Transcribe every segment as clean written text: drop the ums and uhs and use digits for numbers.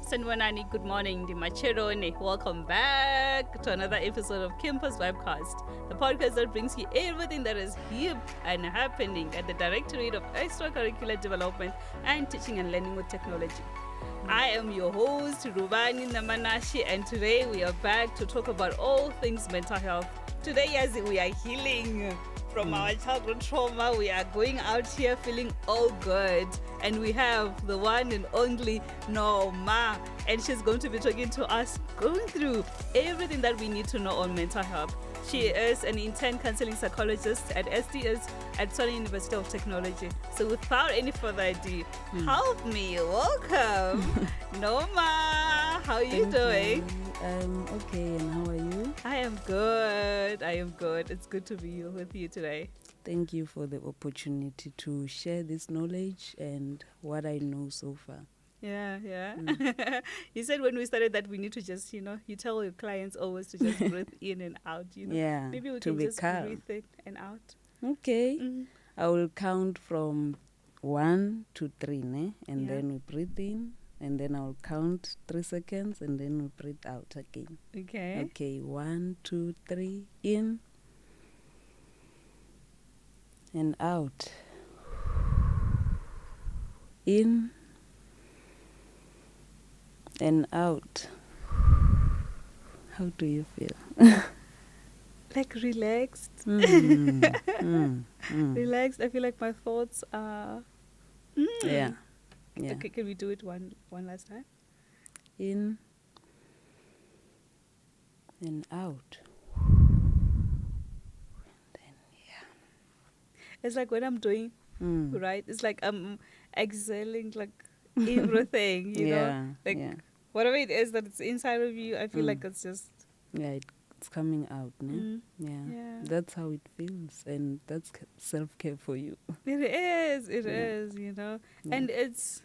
Sanwanani, good morning, Dimachirone. Welcome back to another episode of CampusVibe, the podcast that brings you everything that is hip and happening at the Directorate of Extracurricular Development and Teaching and Learning with Technology. I am your host, Rubani Namanashi, and today we are back to talk about all things mental health. Today, as we are healing from our childhood trauma, we are going out here feeling all good. And we have the one and only Norma. And she's going to be talking to us, going through everything that we need to know on mental health. She is an intern counseling psychologist at SDS at Tshwane University of Technology. So without any further ado, help me welcome Norma. How are you doing? I'm okay, and how are you? I am good. It's good to be with you today. Thank you for the opportunity to share this knowledge and what I know so far. Yeah. You said when we started that we need to just, you tell your clients always to just breathe in and out, Yeah, Maybe we to can be just calm. breathe in and out. Okay. I will count from 1 to 3, ne? And then we breathe in. And then I'll count 3 seconds and then we breathe out again. Okay. Okay, 1, 2, 3, in and out. In and out. How do you feel? Like relaxed. Relaxed. I feel like my thoughts are... Yeah. Okay, can we do it one last time? In and out. Then, It's like when I'm doing, right? It's like I'm exhaling like everything, know? Like whatever it is that it's inside of you, I feel like it's just... Yeah, it's coming out, ne? Yeah. That's how it feels, and that's self-care for you. It is, Yeah. And it's...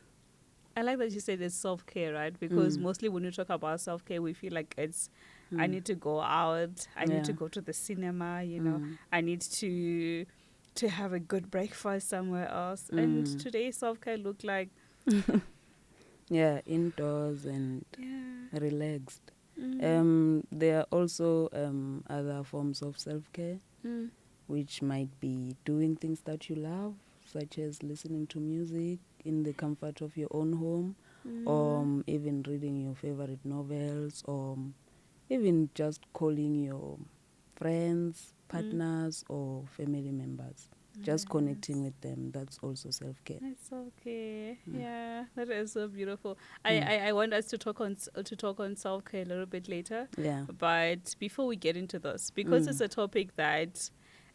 I like that you said it's self-care, right? Because mostly when you talk about self-care, we feel like it's, I need to go out, I need to go to the cinema, I need to have a good breakfast somewhere else. And today self-care looked like... Yeah, indoors and relaxed. There are also other forms of self-care, which might be doing things that you love, such as listening to music in the comfort of your own home, or even reading your favorite novels, or even just calling your friends, partners, or family members. Just connecting with them, that's also self-care. It's okay. Yeah, that is so beautiful. I want us to talk on self-care a little bit later. Yeah. But before we get into this, because it's a topic that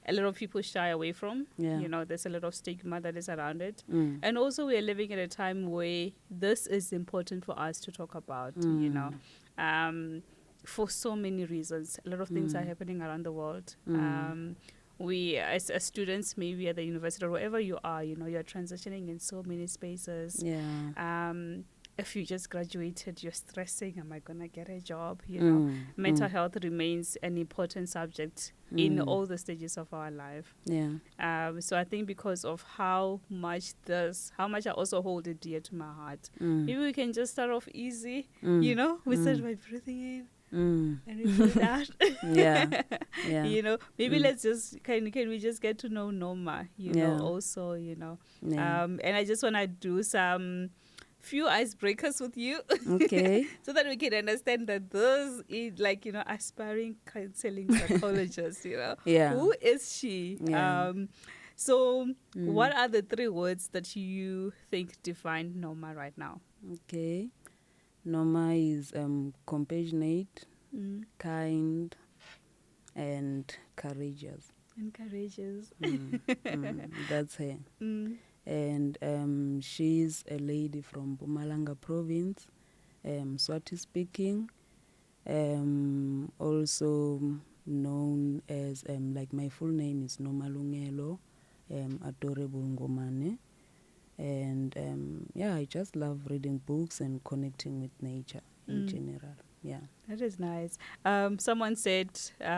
a lot of people shy away from, there's a lot of stigma that is around it. And also we are living at a time where this is important for us to talk about, for so many reasons. A lot of things are happening around the world. We, as students, maybe at the university or wherever you are, you're transitioning in so many spaces. Yeah. If you just graduated, you're stressing, am I going to get a job? Mental health remains an important subject in all the stages of our life. Yeah. So I think because of how much I also hold it dear to my heart, maybe we can just start off easy, we start by breathing in. And we breathe out. Yeah. Maybe let's just can we just get to know Norma, also, and I just want to do some few icebreakers with you. Okay. So that we can understand that this is like, aspiring counseling psychologist, Yeah. Who is she? Yeah. So what are the 3 words that you think define Norma right now? Okay. Norma is compassionate, kind, and courageous. And courageous. That's her. And she's a lady from Mpumalanga province, Swati speaking, also known as, like my full name is Norma Lungelo, Adorable Ngomane. And I just love reading books and connecting with nature in general. Yeah. That is nice. Someone said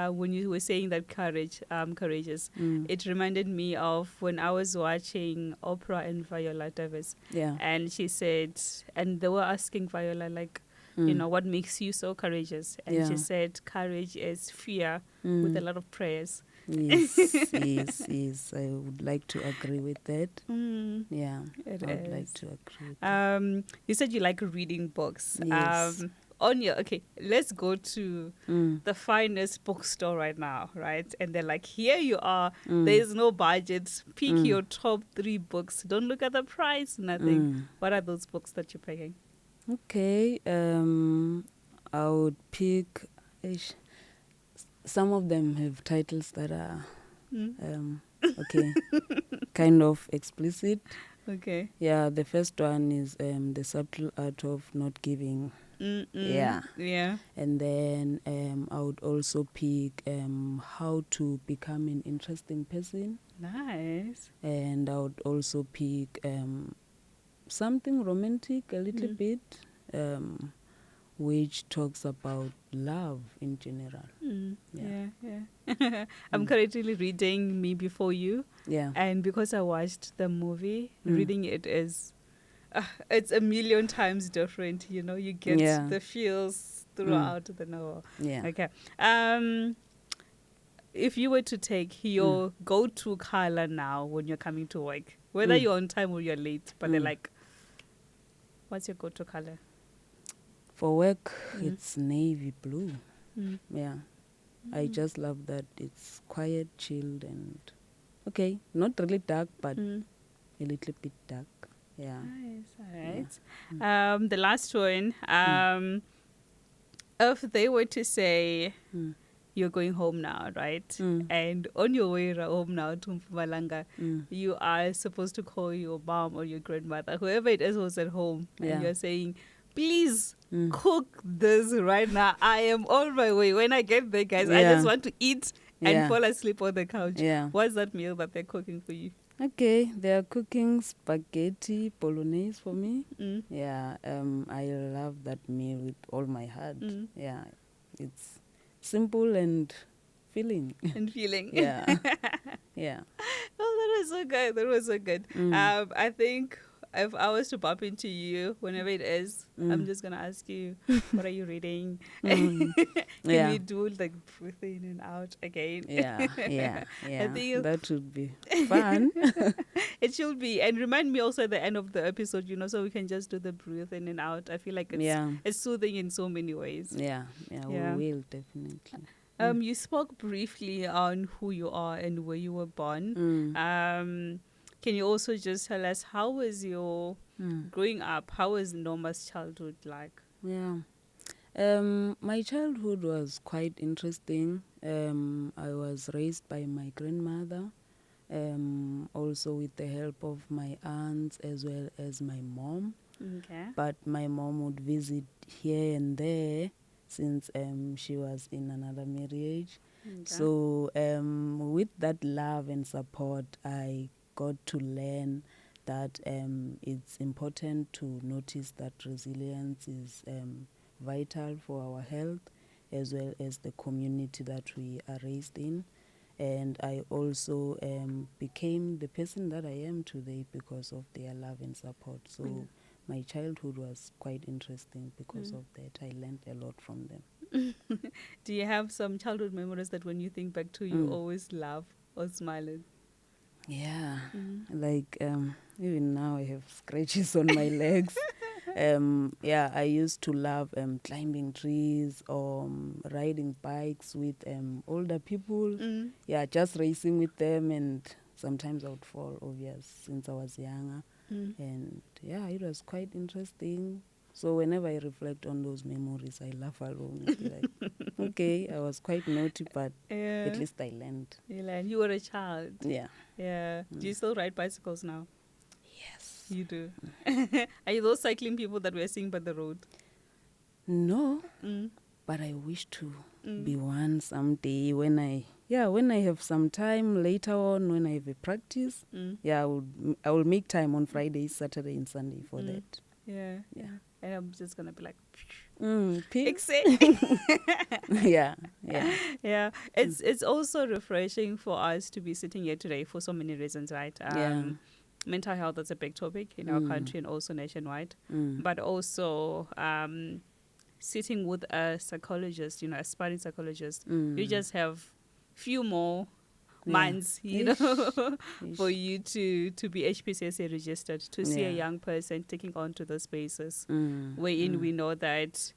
when you were saying that courageous, it reminded me of when I was watching Oprah and Viola Davis. Yeah. And she said, and they were asking Viola, like, you know, what makes you so courageous? And she Yeah. said, courage is fear with a lot of prayers. Yes, yes. I would like to agree with that. Yeah, It I would like is. to agree with that. You said you like reading books. Yes. Okay, let's go to the finest bookstore right now, right? And they're like, here you are. There's no budget. Pick your top 3 books. Don't look at the price, nothing. What are those books that you're picking? Okay, I would pick. Ish, some of them have titles that are okay, kind of explicit. Okay. Yeah, the first one is The Subtle Art of Not Giving. Yeah. Yeah. And then I would also pick How to Become an Interesting Person. Nice. And I would also pick something romantic a little bit, which talks about love in general. Yeah. I'm currently reading Me Before You. Yeah. And because I watched the movie, reading it is, it's a million times different. You know, you get the feels throughout the novel. Yeah. Okay. If you were to take your go-to color now when you're coming to work, whether you're on time or you're late, but they're like, what's your go-to color? For work, it's navy blue. Yeah. I just love that it's quiet, chilled, and okay, not really dark, but a little bit dark. Yeah. Nice. All right. The last one. If they were to say you're going home now, right? And on your way home now to Mpumalanga, you are supposed to call your mom or your grandmother, whoever it is who's at home, and you're saying, please cook this right now. I am on my way. When I get there, guys, I just want to eat and fall asleep on the couch. Yeah. What's that meal that they're cooking for you? Okay, they are cooking spaghetti bolognese for me. Yeah, I love that meal with all my heart. Yeah, it's simple and filling. And feeling. Yeah, yeah. Oh, that was so good. That was so good. I think if I was to bump into you, whenever it is, I'm just going to ask you, what are you reading? Can we do like breathe in and out again? Yeah. I think that would be fun. It should be. And remind me also at the end of the episode, you know, so we can just do the breathe in and out. I feel like it's soothing in so many ways. Yeah, we will definitely. You spoke briefly on who you are and where you were born. Can you also just tell us how was your growing up? How was Norma's childhood like? Yeah. My childhood was quite interesting. I was raised by my grandmother, also with the help of my aunts as well as my mom. Okay. But my mom would visit here and there since she was in another marriage. Okay. So with that love and support, I got to learn that it's important to notice that resilience is vital for our health as well as the community that we are raised in. And I also became the person that I am today because of their love and support. So my childhood was quite interesting because of that. I learned a lot from them. Do you have some childhood memories that when you think back to, you always laugh or smile at? Yeah, like even now I have scratches on my legs. I used to love climbing trees or riding bikes with older people. Yeah, just racing with them, and sometimes I would fall, obvious, since I was younger. And yeah, it was quite interesting. So whenever I reflect on those memories, I laugh alone. Like, okay, I was quite naughty, but at least I learned. You learned. You were a child. Yeah. Yeah. Do you still ride bicycles now? Yes. You do. Are you those cycling people that we're seeing by the road? No, but I wish to be one someday when I have some time later on, when I have a practice. Yeah, I will make time on Friday, Saturday and Sunday for that. Yeah. Yeah. And I'm just gonna be like, Peace. Yeah. yeah. It's also refreshing for us to be sitting here today for so many reasons, right? Yeah. Mental health is a big topic in our country and also nationwide, but also sitting with a psychologist, aspiring psychologist, you just have few more months, for you to be HPCSA registered, to see a young person taking on to those spaces, wherein we know that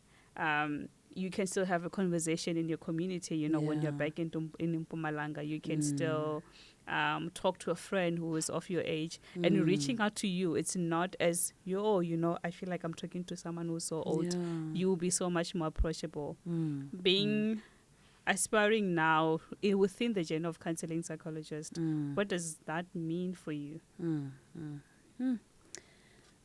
you can still have a conversation in your community, when you're back in Mpumalanga, you can still talk to a friend who is of your age, and reaching out to you, it's not as, I feel like I'm talking to someone who's so old. You will be so much more approachable. Being aspiring now within the genre of counseling psychologist, what does that mean for you?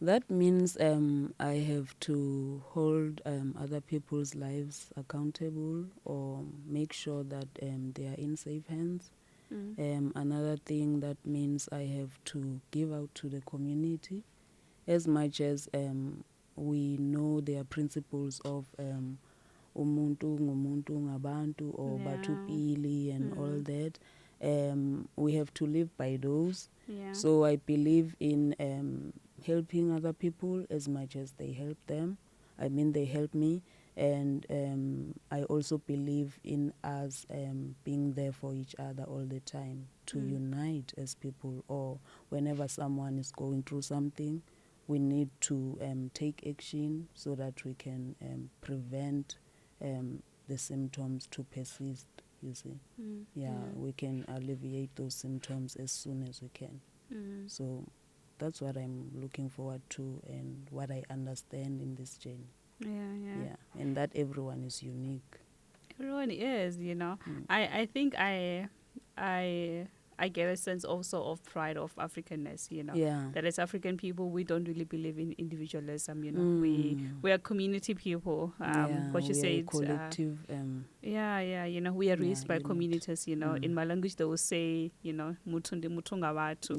That means I have to hold other people's lives accountable, or make sure that they are in safe hands. Another thing that means I have to give out to the community, as much as we know there are principles of umuntu ngumuntu ngabantu, or batupili and all that. We have to live by those. So I believe in helping other people as much as they help them. They help me. And I also believe in us being there for each other all the time, to unite as people, or whenever someone is going through something, we need to take action so that we can prevent the symptoms to persist, you see. We can alleviate those symptoms as soon as we can. So that's what I'm looking forward to, and what I understand in this journey. Yeah, and that everyone is unique. Everyone is, I think I get a sense also of pride of Africanness, that as African people, we don't really believe in individualism, we are community people. What you say, collective. we are raised by communities, in my language they will say, mutundi mutunga watu.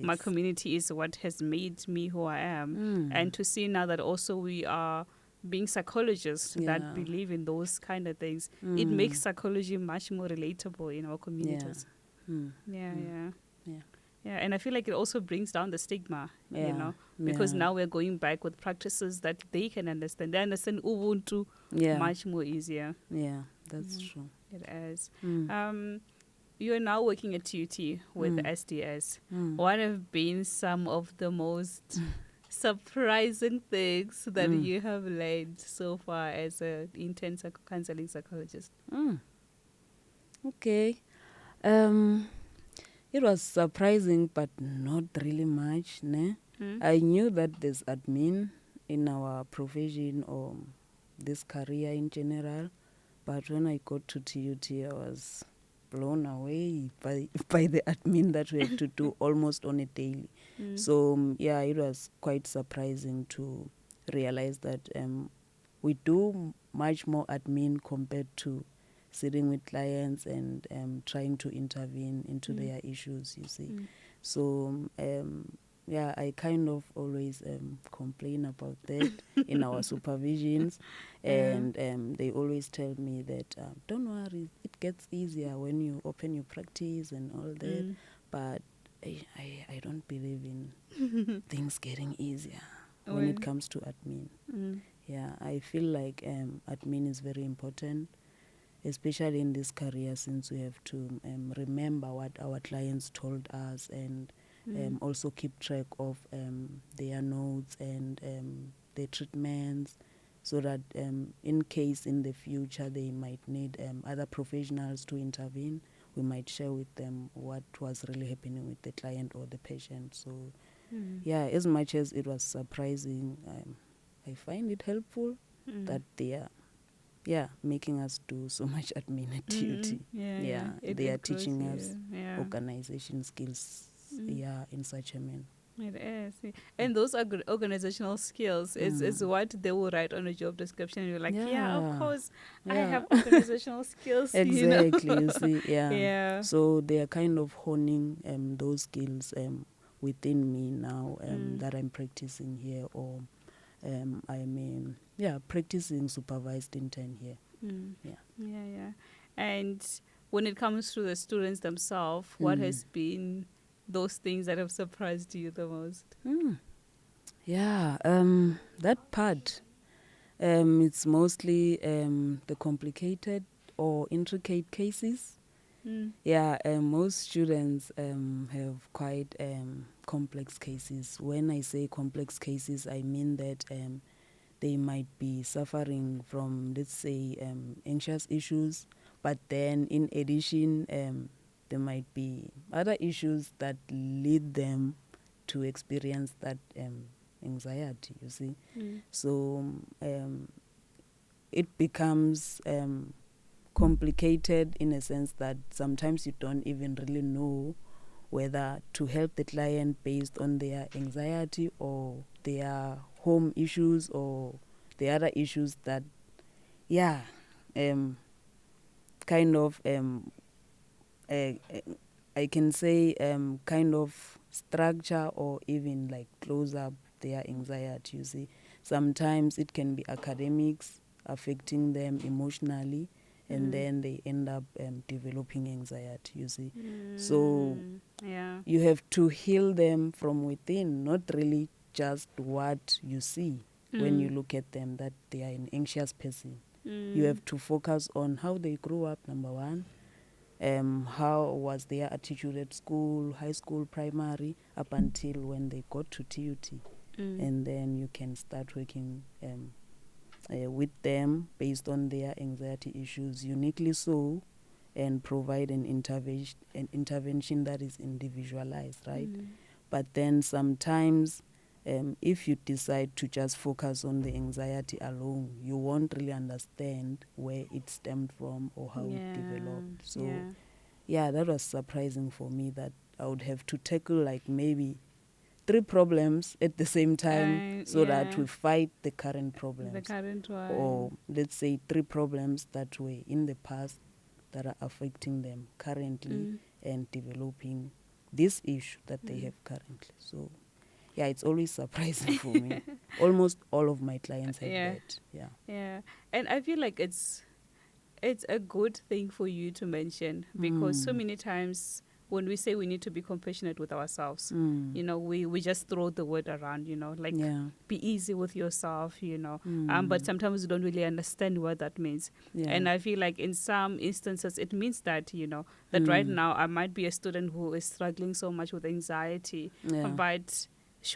My community is what has made me who I am. And to see now that also we are being psychologists that believe in those kind of things, it makes psychology much more relatable in our communities. And I feel like it also brings down the stigma, because now we're going back with practices that they can understand. They understand Ubuntu much more easier. That's true. It is. You're now working at TUT with SDS. What have been some of the most surprising things that you have learned so far as an intern counseling psychologist? Okay. It was surprising, but not really much. I knew that there's admin in our profession, or this career in general, but when I got to TUT, I was blown away by the admin that we have to do almost on a daily. So it was quite surprising to realize that we do much more admin compared to sitting with clients and trying to intervene into their issues, you see. So I kind of always complain about that in our supervisions, and they always tell me that don't worry, it gets easier when you open your practice and all that. But I don't believe in things getting easier when it comes to admin. I feel like admin is very important, especially in this career, since we have to remember what our clients told us, and also keep track of their notes and their treatments, so that in case in the future they might need other professionals to intervene, we might share with them what was really happening with the client or the patient. So as much as it was surprising, I find it helpful that they are making us do so much admin at TUT. They are teaching us organization skills in such a manner. It is. And those are good organizational skills. It's what they will write on a job description. You're like, of course, I have organizational skills. Exactly, you see. So they are kind of honing those skills within me now, that I'm practicing here, or practicing supervised intern here. Yeah. And when it comes to the students themselves, what has been those things that have surprised you the most? That part, it's mostly the complicated or intricate cases. Most students have quite complex cases. When I say complex cases, I mean that they might be suffering from, let's say, anxious issues, but then in addition, there might be other issues that lead them to experience that anxiety, you see. So it becomes complicated in a sense that sometimes you don't even really know whether to help the client based on their anxiety or their home issues or the other issues that, kind of, I can say, kind of structure or even like close up their anxiety, you see. Sometimes it can be academics affecting them emotionally, and then they end up developing anxiety, you see. So you have to heal them from within, not really just what you see when you look at them, that they are an anxious person. You have to focus on how they grew up, number one. How was their attitude at school, high school, primary, up until when they got to TUT. And then you can start working with them based on their anxiety issues, uniquely so, and provide an intervention that is individualized, right? But then sometimes, if you decide to just focus on the anxiety alone, you won't really understand where it stemmed from or how it developed. So, that was surprising for me, that I would have to tackle like maybe 3 problems at the same time, so that we fight the current problems. The current one. Or let's say 3 problems that were in the past that are affecting them currently and developing this issue that they have currently. So, it's always surprising for me. Almost all of my clients have that. Yeah. And I feel like it's a good thing for you to mention, because so many times when we say we need to be compassionate with ourselves, we just throw the word around, like be easy with yourself, but sometimes we don't really understand what that means. And I feel like in some instances it means that, that right now I might be a student who is struggling so much with anxiety, but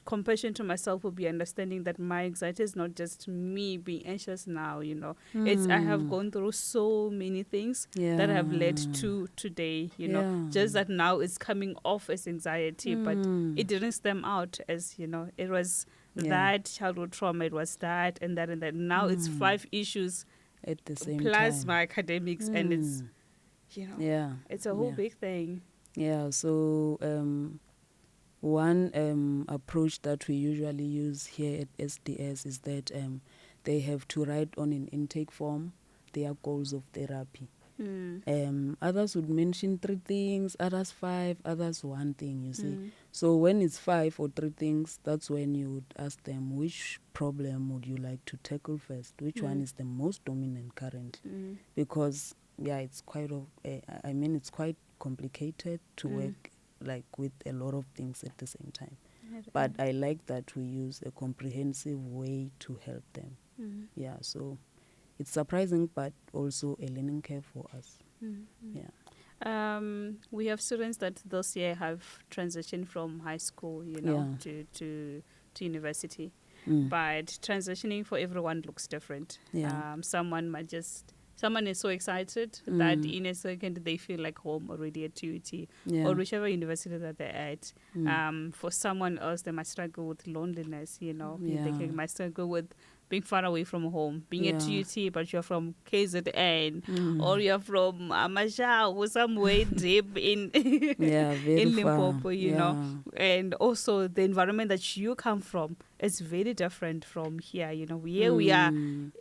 compassion to myself will be understanding that my anxiety is not just me being anxious now, it's I have gone through so many things that have led to today, just that now it's coming off as anxiety, but it didn't stem out as, it was that childhood trauma, it was that and that and that. Now it's 5 issues at the same plus time. my academics, and it's, it's a whole big thing. So one approach that we usually use here at SDS is that they have to write on an intake form their goals of therapy. Others would mention 3 things, others 5, others 1 thing, you see. So when it's 5 or 3 things, that's when you would ask them, which problem would you like to tackle first? Which one is the most dominant currently? Because, it's quite it's quite complicated to work like with a lot of things at the same time. But I like that we use a comprehensive way to help them. So it's surprising, but also a learning curve for us. We have students that this year have transitioned from high school, to university. But transitioning for everyone looks different. Someone is so excited that in a second they feel like home already at TUT or whichever university that they're at. For someone else, they might struggle with loneliness, They might struggle with being far away from home, being at TUT, but you're from KZN or you're from Amasha or somewhere deep in in Limpopo, And also the environment that you come from is very different from here, we are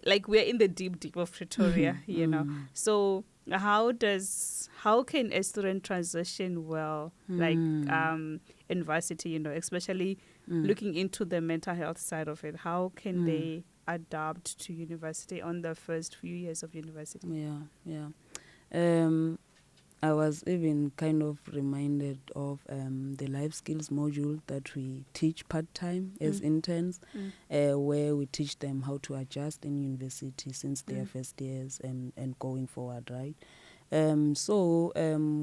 like we're in the deep of Pretoria, So how can a student transition well, like in varsity, especially looking into the mental health side of it, how can they adapt to university on the first few years of university? I was even kind of reminded of the life skills module that we teach part-time as interns, where we teach them how to adjust in university since their first years and going forward, right?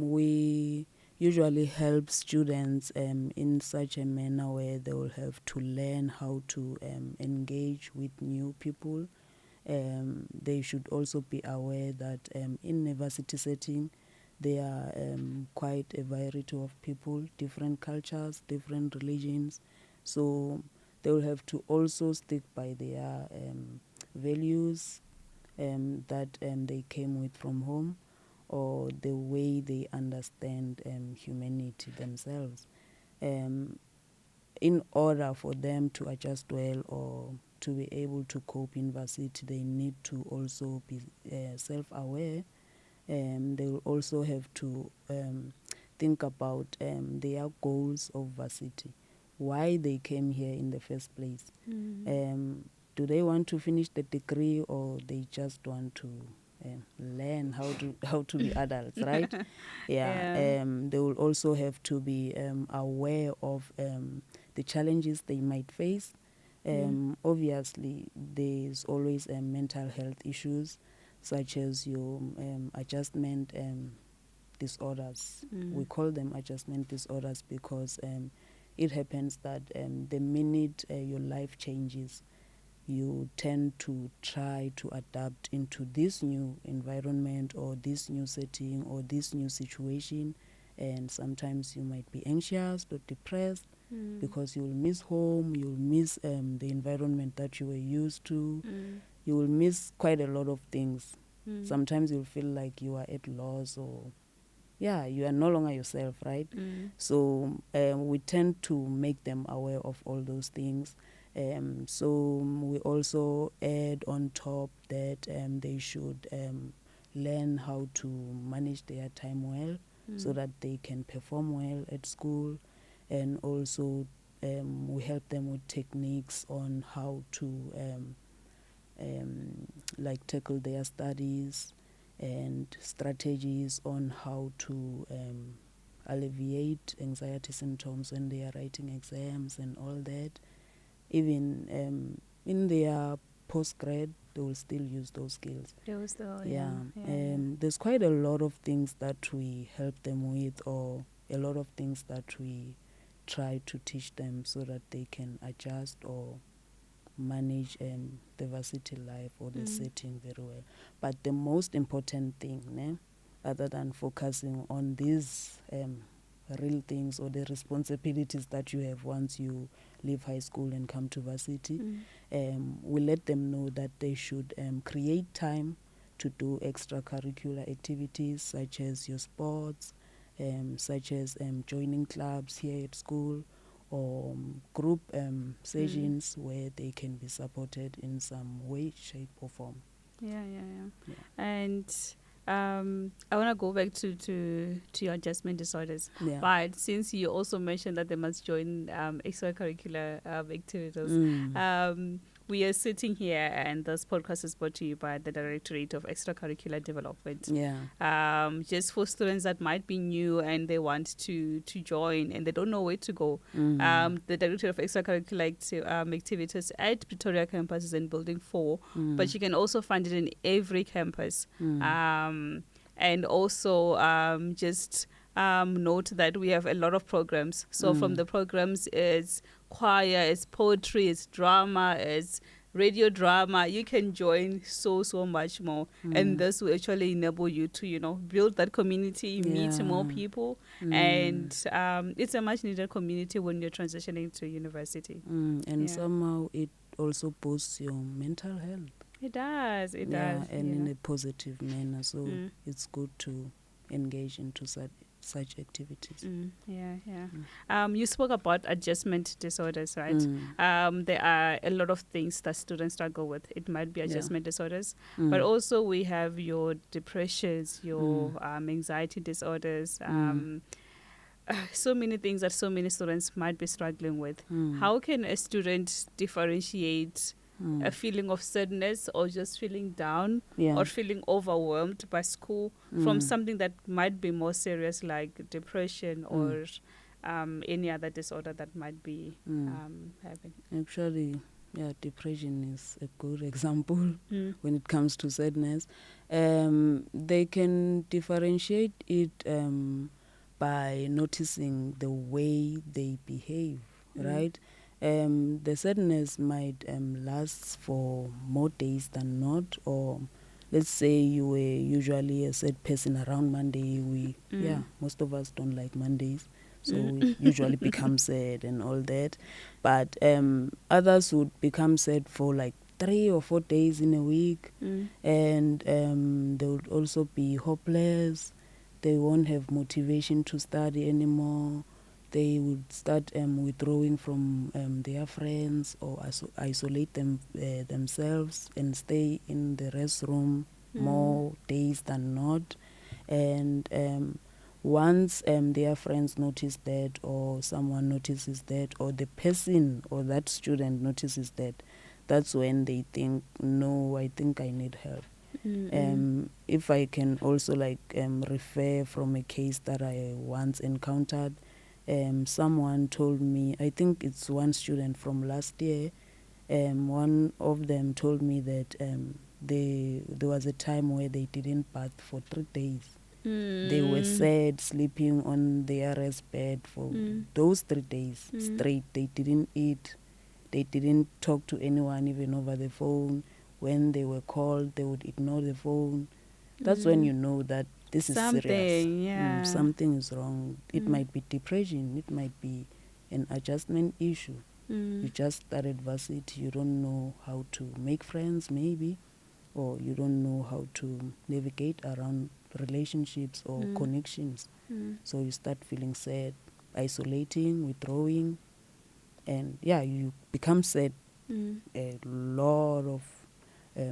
We usually help students in such a manner where they will have to learn how to engage with new people. They should also be aware that in university setting, there are quite a variety of people, different cultures, different religions. So they will have to also stick by their values that they came with from home, or the way they understand humanity themselves. In order for them to adjust well or to be able to cope in varsity, they need to also be self-aware. They will also have to think about their goals of varsity, why they came here in the first place. Do they want to finish the degree, or they just want to learn how to be adults, right? They will also have to be aware of the challenges they might face. Obviously, there's always mental health issues, such as your adjustment disorders. We call them adjustment disorders because it happens that the minute your life changes, you tend to try to adapt into this new environment or this new setting or this new situation, and sometimes you might be anxious or depressed because you'll miss home, you'll miss the environment that you were used to, you will miss quite a lot of things. Sometimes you'll feel like you are at loss, or you are no longer yourself, right? So we tend to make them aware of all those things. So we also add on top that they should learn how to manage their time well, so that they can perform well at school. And also we help them with techniques on how to like tackle their studies, and strategies on how to alleviate anxiety symptoms when they are writing exams and all that. Even in their postgrad, they will still use those skills. There's quite a lot of things that we help them with, or a lot of things that we try to teach them so that they can adjust or manage the varsity life or the setting very well. But the most important thing, other than focusing on these real things or the responsibilities that you have once you leave high school and come to varsity, we let them know that they should create time to do extracurricular activities such as your sports, such as joining clubs here at school, or group sessions where they can be supported in some way, shape or form. And I want to go back to your adjustment disorders. But since you also mentioned that they must join extracurricular activities, we are sitting here, and this podcast is brought to you by the Directorate of Extracurricular Development. Just for students that might be new and they want to join and they don't know where to go. The Directorate of Extracurricular Activities at Pretoria campus is in Building 4, but you can also find it in every campus. And also just note that we have a lot of programs. So from the programs, it's choir, it's poetry, it's drama, it's radio drama. You can join so much more, and this will actually enable you to build that community, meet more people, and it's a much needed community when you're transitioning to university. And somehow it also boosts your mental health. It does. It does. And in a positive manner. So it's good to engage into such activities. You spoke about adjustment disorders, right? There are a lot of things that students struggle with. It might be adjustment disorders, but also we have your depressions, your anxiety disorders. so many things that so many students might be struggling with. Mm. How can a student differentiate Mm. a feeling of sadness or just feeling down Yeah. or feeling overwhelmed by school from something that might be more serious like depression or any other disorder that might be having? Actually, yeah, depression is a good example Mm. when it comes to sadness. They can differentiate it by noticing the way they behave, right? The sadness might last for more days than not, or let's say you were usually a sad person around Monday. Most of us don't like Mondays, so we usually become sad and all that. But others would become sad for like 3 or 4 days in a week, and they would also be hopeless. They won't have motivation to study anymore. They would start withdrawing from their friends or isolate themselves and stay in the restroom more days than not. And once their friends notice that, or someone notices that, or the person or that student notices that, that's when they think, no, I think I need help. If I can also refer from a case that I once encountered, someone told me, I think it's one student from last year, one of them told me that there was a time where they didn't bath for 3 days. They were sad, sleeping on their rest bed for those 3 days straight. They didn't eat. They didn't talk to anyone, even over the phone. When they were called, they would ignore the phone. That's when you know that this is serious. Yeah. Something is wrong. It might be depression. It might be an adjustment issue. You just started varsity. You don't know how to make friends, maybe, or you don't know how to navigate around relationships or connections. So you start feeling sad, isolating, withdrawing, and you become sad a lot of a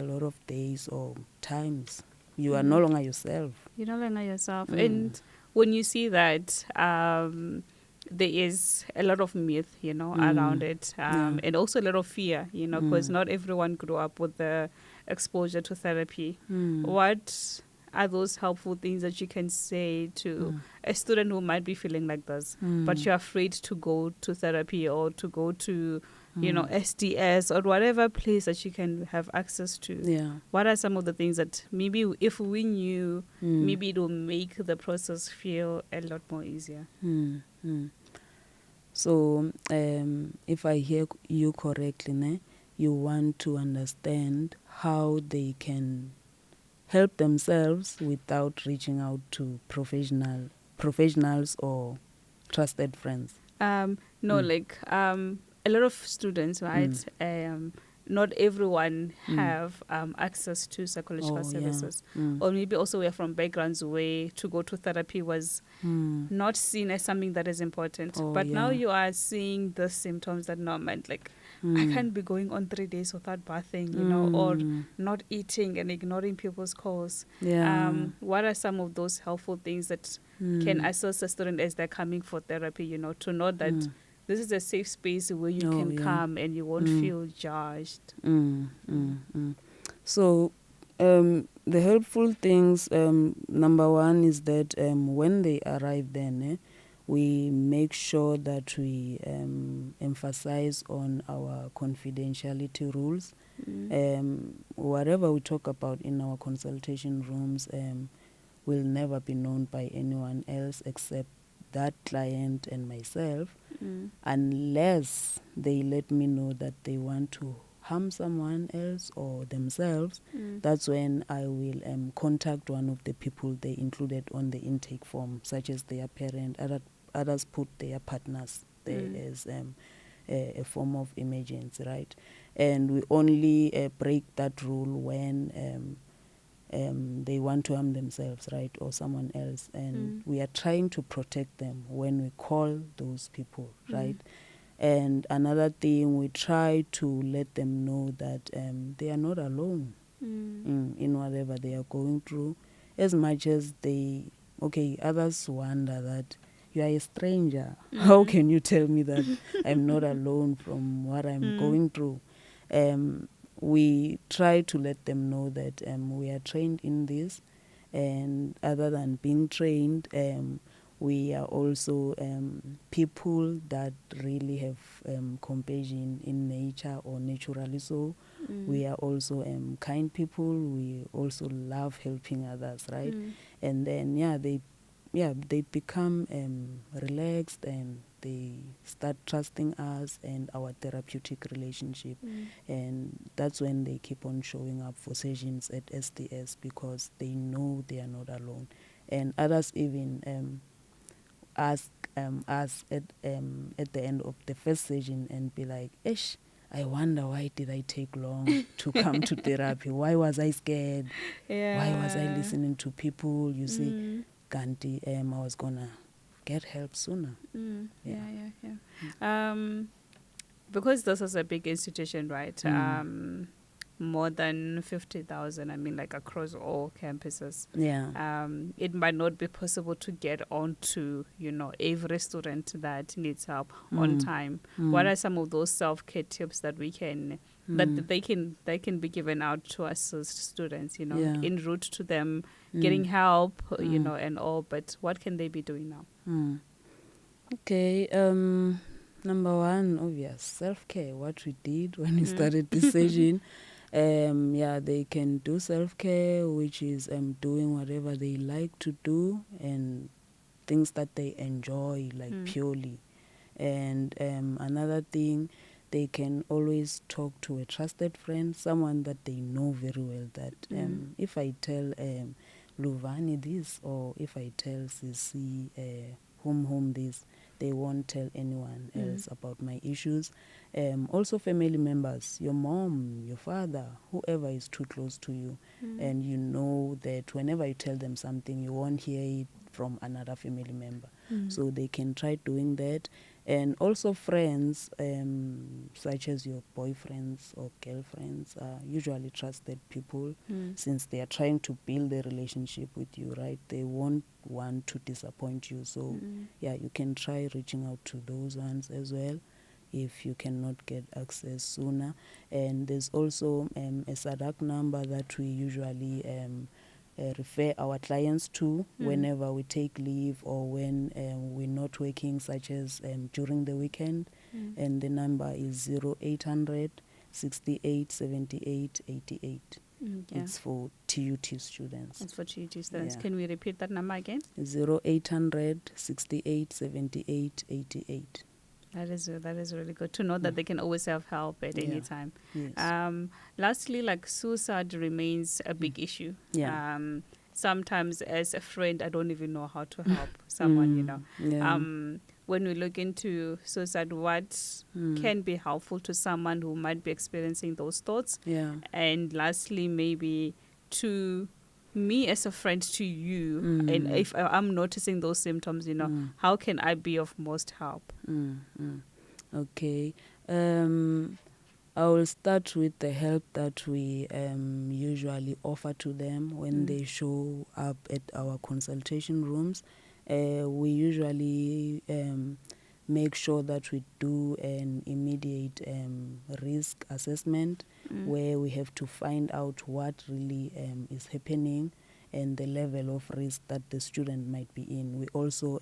lot of days or times. You are no longer yourself. You're no longer yourself. And when you see that, there is a lot of myth, around it, and also a lot of fear, because not everyone grew up with the exposure to therapy. What are those helpful things that you can say to a student who might be feeling like this, but you're afraid to go to therapy or to go to, SDS or whatever place that you can have access to? Yeah. What are some of the things that maybe if we knew, maybe it will make the process feel a lot more easier? So if I hear you correctly, you want to understand how they can help themselves without reaching out to professionals or trusted friends. A lot of students, right? Not everyone have access to psychological services. Or maybe also we're from backgrounds where to go to therapy was not seen as something that is important. But now you are seeing the symptoms that no, man, I can't be going on 3 days without bathing, or not eating and ignoring people's calls. What are some of those helpful things that can assist a student as they're coming for therapy, to know that this is a safe space where you can come and you won't feel judged? So the helpful things, number one is that when they arrive then, we make sure that we emphasize on our confidentiality rules. Whatever we talk about in our consultation rooms will never be known by anyone else except that client and myself, unless they let me know that they want to harm someone else or themselves. That's when I will contact one of the people they included on the intake form, such as their parent. Others put their partners there as a form of emergency, right? And we only break that rule when they want to harm themselves, right, or someone else, and we are trying to protect them when we call those people, right? And another thing, we try to let them know that they are not alone in whatever they are going through, as much as others wonder that you are a stranger. How can you tell me that I'm not alone from what I'm going through? We try to let them know that we are trained in this, and other than being trained, we are also people that really have compassion in nature or naturally so. We are also kind people. We also love helping others, right? And then they become relaxed, and they start trusting us and our therapeutic relationship. And that's when they keep on showing up for sessions at SDS, because they know they are not alone. And others even ask us at the end of the first session and be like, "Ish, I wonder why did I take long to come to therapy? Why was I scared? Why was I listening to people? You see, Ganti, I was gonna get help sooner." Because this is a big institution, right? More than 50,000, I mean, like across all campuses. It might not be possible to get onto, every student that needs help on time. What are some of those self-care tips that we can, that they can be given out to assist students, en route to them getting help, and all, but what can they be doing now? Okay, number one, obvious, self-care, what we did when we started this session. They can do self-care, which is doing whatever they like to do and things that they enjoy, like purely. And another thing, they can always talk to a trusted friend, someone that they know very well, that if I tell Luvani this, or if I tell Sisi whom this, they won't tell anyone else about my issues. Also family members, your mom, your father, whoever is too close to you, and you know that whenever you tell them something, you won't hear it from another family member. So they can try doing that. And also friends, such as your boyfriends or girlfriends, are usually trusted people, since they are trying to build a relationship with you, right? They won't want to disappoint you. So you can try reaching out to those ones as well if you cannot get access sooner. And there's also a SADAC number that we usually refer our clients to whenever we take leave or when we're not working, such as during the weekend. And the number is 0800 68 78 88. It's for TUT students. It's for TUT students. Can we repeat that number again? 0800 68 78 88. That is really good to know that they can always have help at any time. Yes. Lastly, like suicide remains a big issue. Sometimes as a friend, I don't even know how to help someone, when we look into suicide, what can be helpful to someone who might be experiencing those thoughts? And lastly, maybe to me as a friend to you, and if I'm noticing those symptoms, how can I be of most help? Okay. I will start with the help that we usually offer to them when they show up at our consultation rooms. We usually make sure that we do an immediate risk assessment where we have to find out what really is happening and the level of risk that the student might be in. We also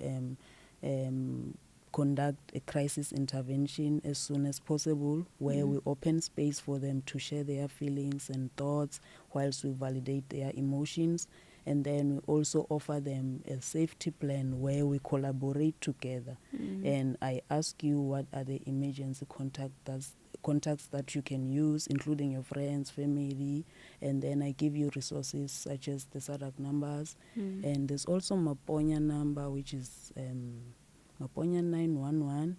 conduct a crisis intervention as soon as possible, where we open space for them to share their feelings and thoughts whilst we validate their emotions. And then we also offer them a safety plan where we collaborate together. And I ask you, what are the emergency contacts that you can use, including your friends, family, and then I give you resources such as the SADAC numbers. And there's also Maponya number, which is Maponya 911.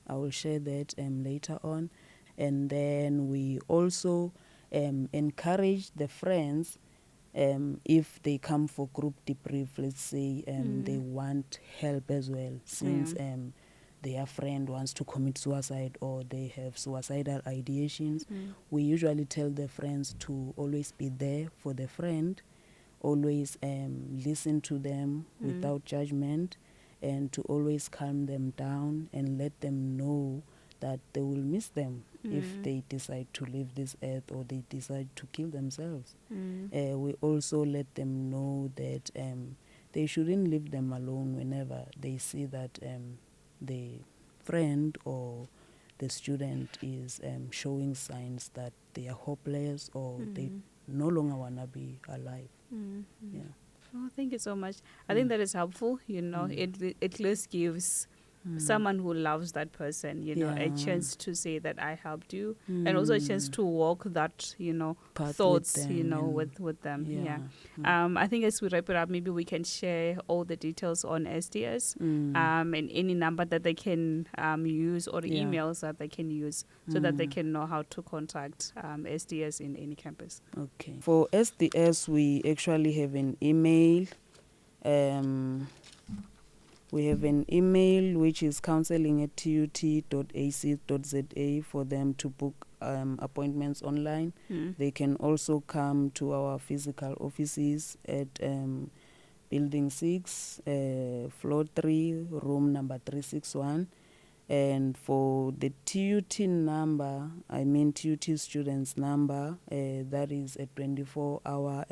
I will share that later on. And then we also encourage the friends, if they come for group debrief, let's say they want help as well, since their friend wants to commit suicide or they have suicidal ideations. We usually tell the friends to always be there for the friend always listen to them without judgment, and to always calm them down and let them know that they will miss them if they decide to leave this earth or they decide to kill themselves. We also let them know that they shouldn't leave them alone whenever they see that the friend or the student is showing signs that they are hopeless or they no longer want to be alive. Yeah. Oh, thank you so much. I think that is helpful. It at least gives someone who loves that person, a chance to say that I helped you, and also a chance to walk that, Path thoughts, with them, with them. yeah. I think as we wrap it up, maybe we can share all the details on SDS, and any number that they can use, or emails that they can use, so that they can know how to contact SDS in any campus. Okay. For SDS, we actually have an email. We have an email which is counseling@tut.ac.za for them to book appointments online. They can also come to our physical offices at Building 6, Floor 3, room number 361. And for the TUT number, TUT students number, that is a 24-hour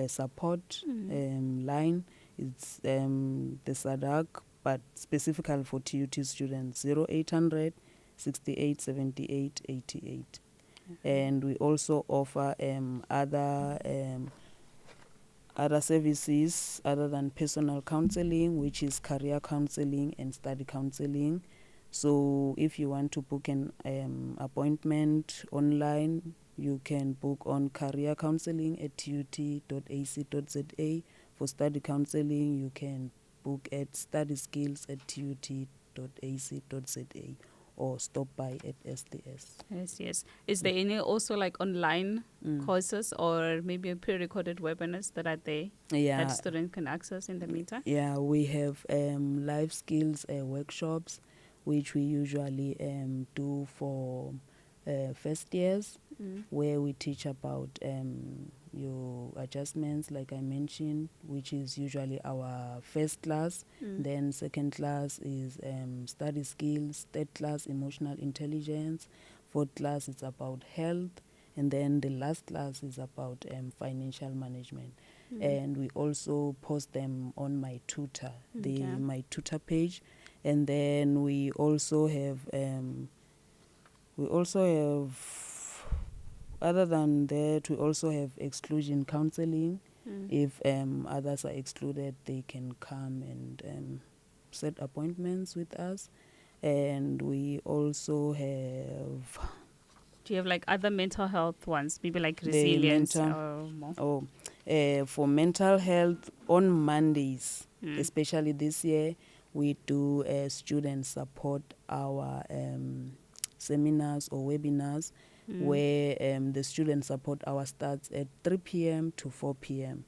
support line. It's the SADAC, but specifically for TUT students, 0800 68 78 88. And we also offer other services other than personal counseling, which is career counseling and study counseling. So if you want to book an appointment online, you can book on career counseling at tut.ac.za. For study counseling, you can book at study skills at tut.ac.za or stop by at SDS. Yes. Is there any also like online courses or maybe a pre-recorded webinars that are there that students can access in the meantime? Yeah, we have life skills workshops, which we usually do for first years, where we teach about your adjustments, like I mentioned, which is usually our first class. Then second class is study skills. Third class, emotional intelligence. Fourth class is about health. And then the last class is about financial management. And we also post them on my tutor, my tutor page. And then we also have other than that, we also have exclusion counseling. If others are excluded, they can come and set appointments with us. And we also have... Do you have like other mental health ones, maybe like resilience or more? For mental health, on Mondays, especially this year, we do student support our seminars or webinars, where the student support hour starts at 3 p.m. to 4 p.m.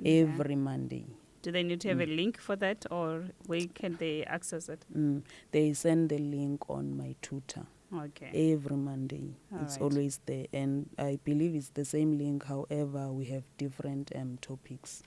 every Monday. Do they need to have a link for that, or where can they access it? They send the link on my tutor. Okay. Every Monday. It's always there. And I believe it's the same link. However, we have different topics.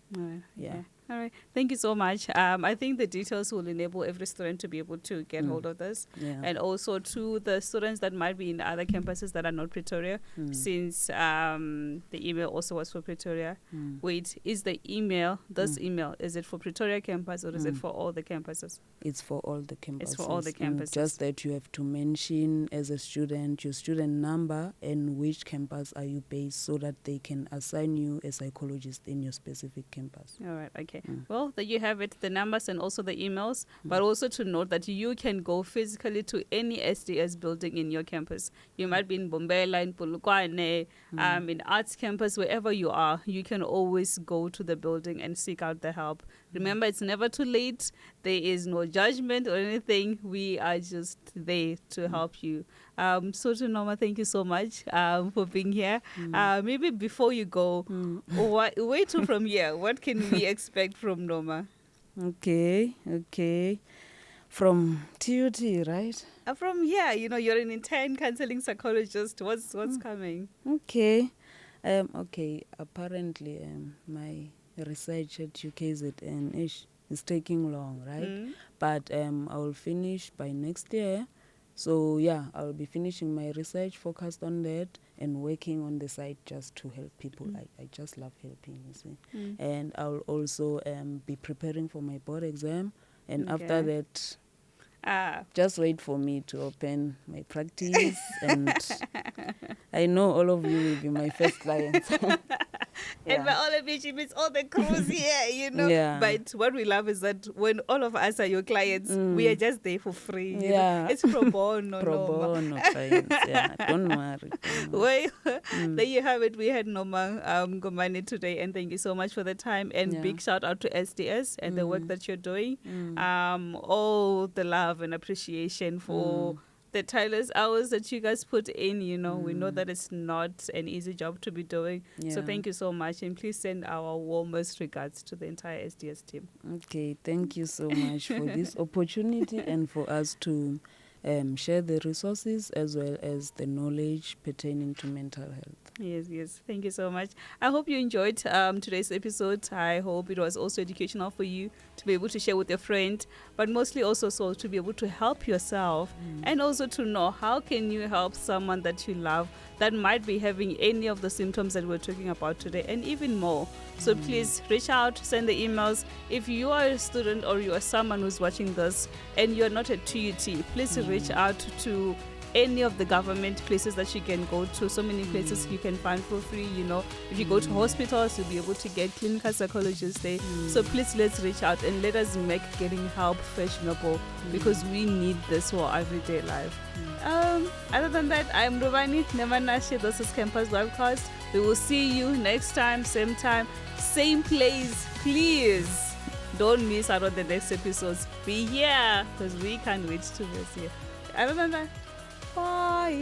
Yeah. All right. Thank you so much. I think the details will enable every student to be able to get hold of this. And also to the students that might be in other campuses that are not Pretoria, since the email also was for Pretoria. Wait, is the email, email, is it for Pretoria campus or is it for all the campuses? It's for all the campuses. It's for all the campuses. Just that you have to mention as a student your student number and which campus are you based, so that they can assign you a psychologist in your specific campus. All right. Okay. Well, there you have it, the numbers and also the emails, but also to note that you can go physically to any SDS building in your campus. You might be in Bombela, in Polokwane, in Arts campus, wherever you are, you can always go to the building and seek out the help. Remember, it's never too late. There is no judgment or anything. We are just there to help you. So to Norma, thank you so much for being here. Maybe before you go, where to from here? What can we expect from Norma? Okay. From TUT, right? From here, you're an intern counseling psychologist. What's coming? Okay. Okay, apparently my research at UKZN is taking long, right? But I will finish by next year. So yeah, I'll be finishing my research focused on that and working on the side just to help people. I just love helping, you see. And I'll also be preparing for my board exam. And after that, just wait for me to open my practice. And I know all of you will be my first clients. And by all of it, she means all the crews here, you know. Yeah. But what we love is that when all of us are your clients, we are just there for free. You know? It's pro bono. Pro bono clients, yeah. Don't worry. Well, there you have it. We had Noma Gomani today, and thank you so much for the time. And big shout out to SDS and the work that you're doing. All the love and appreciation for the tireless hours that you guys put in, you know. We know that it's not an easy job to be doing. So thank you so much, and please send our warmest regards to the entire SDS team. Okay, thank you so much for this opportunity and for us to share the resources as well as the knowledge pertaining to mental health. Yes. Thank you so much. I hope you enjoyed today's episode. I hope it was also educational for you to be able to share with your friend, but mostly also so to be able to help yourself and also to know how can you help someone that you love that might be having any of the symptoms that we're talking about today and even more. So please reach out, send the emails. If you are a student or you are someone who's watching this and you're not at TUT, please reach out to any of the government places that you can go to. So many places you can find for free, you know. If you go to hospitals, you'll be able to get clinical psychologists there. So please, let's reach out and let us make getting help fashionable because we need this for our everyday life. Other than that, I'm Rubani Nemanashi. This is CampusVibe Podcast. We will see you next time, same place. Please don't miss out on the next episodes. Be here because we can't wait to be here. Other than that, bye.